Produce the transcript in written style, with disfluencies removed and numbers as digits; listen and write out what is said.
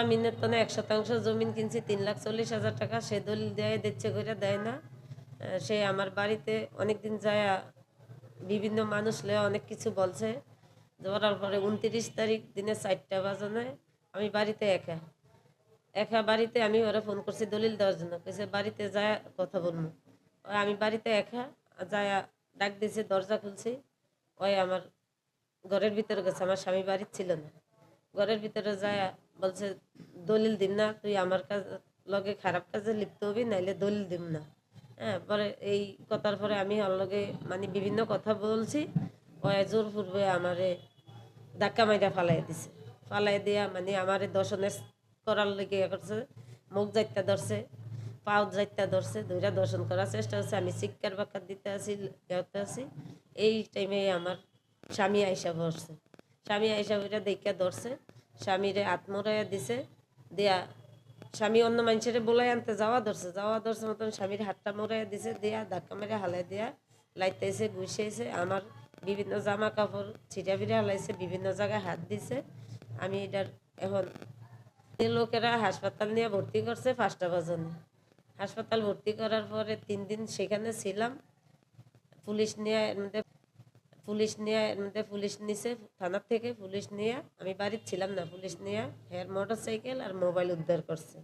আমিনের তো 1 শতাংশ জমিন কিনছি 3,40,000 টাকা, সে দলিল দেয় দিচ্ছে করে দেয় না। সে আমার বাড়িতে অনেকদিন যায় বিভিন্ন মানুষ লয়ে অনেক কিছু বলছে। বলার পরে 29 তারিখ দিনে 4টা বাজনে আমি বাড়িতে একা একা বাড়িতে আমি ওরা ফোন করছি দলিল দেওয়ার জন্য, কইছে বাড়িতে যায় কথা বলবো। আমি বাড়িতে একা যায় ডাক দিয়েছে, দরজা খুলছি, ওই আমার ঘরের ভিতরে গেছে, আমার স্বামী বাড়ির ছিল না। ঘরের ভিতরে যায় বলছে দলিল দিম না, তুই আমার কাজ লগে খারাপ কাজে লিপ্ত হবি, নাইলে দলিল দিম না। হ্যাঁ, পরে এই কথার পরে আমি ওর লগে মানে বিভিন্ন কথা বলছি। ওই জোর পূর্বে আমারে ধাক্কা মাইরা ফালাই দিছে। ফালাই দিয়া মানে আমারে দর্শনের করার লেগে করছে, মুখ যাইতে ধরছে, পাও যাইতে ধরছে, ধৈরা দর্শন করার চেষ্টা হচ্ছে। আমি চিৎকার বাক্কার দিতে আসি, ইয়েতে আছি। এই টাইমে আমার স্বামী আইসা বসছে। স্বামী আইসা বইটা দেখা ধরছে, স্বামীরে আত্মরায়া দিছে, দিয়া স্বামী অন্য মানুষের বলাই আনতে যাওয়া ধরছে মতন স্বামীর হাতটা মোড়াইয়া দিছে, দিয়া ধাক্কা মেরে হালাই দিয়া লাইতেছে, গুছিয়েছে। আমার বিভিন্ন জামা কাপড় ছিটা ফিরে হালাইছে, বিভিন্ন জায়গায় হাত দিছে। আমি এটার এখন লোকেরা হাসপাতাল নিয়ে ভর্তি করছে 5টা বাজনে। হাসপাতাল ভর্তি করার পরে 3 দিন সেখানে ছিলাম। পুলিশ নিয়ে এর মধ্যে পুলিশ নিছে থানার থেকে। পুলিশ নিয়ে আমি বাড়িতে ছিলাম না, পুলিশ নিয়ে হের মোটর সাইকেল আর মোবাইল উদ্ধার করছে।